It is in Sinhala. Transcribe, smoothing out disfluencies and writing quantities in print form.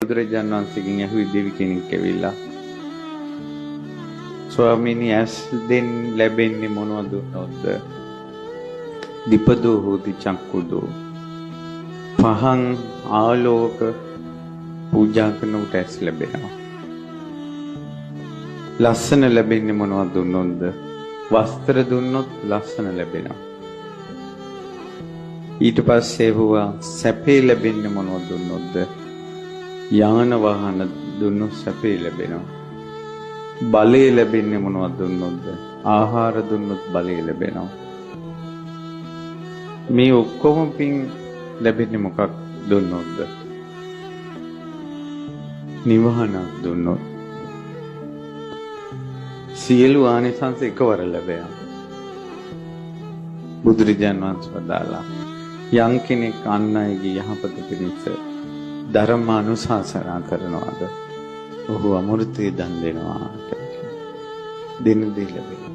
බුදුරජාණන් වහන්සේගෙන් ඇහුවේ දෙවි කෙනෙක් ඇවිල්ලා ස්වාමීනි ඇස් දෙන් ලැබෙන්නේ මොනවද දුන්නොත්ද? දීපදෝ හෝති චක්කුදෝ. පහන් ආලෝක පූජා කරනකොට ඇස් ලැබෙනවා. ලස්සන ලැබෙන්නේ මොනවද දුන්නොත්ද? වස්ත්‍ර දුන්නොත් ලස්සන ලැබෙනවා. ඊට පස්සේ හුවා සැපේ ලැබෙන්නේ මොනවද දුන්නොත්ද? යාන වාහන දුන්නොත් සැපේ ලැබෙනවා. බලය ලැබෙන්නේ මොනවද දුන්නොත්ද? ආහාර දුන්නොත් බලය ලැබෙනවා. මේ ඔක්කොම පින් ලැබෙන්නේ මොකක් දුන්නොත්ද? නිවහන දුන්නොත්. සියලු ආනිසංස එකවර ලැබෙනවා. බුදුරජාණන් වහන්සේ වදාළා යම් කෙනෙක් අන් අයගේ යහපත පිණිස ධර්ම අනුශාසනා කරනවාද ඔහු අමෘතය දන් දෙනවා. දෙන දේ ලැබෙනවා.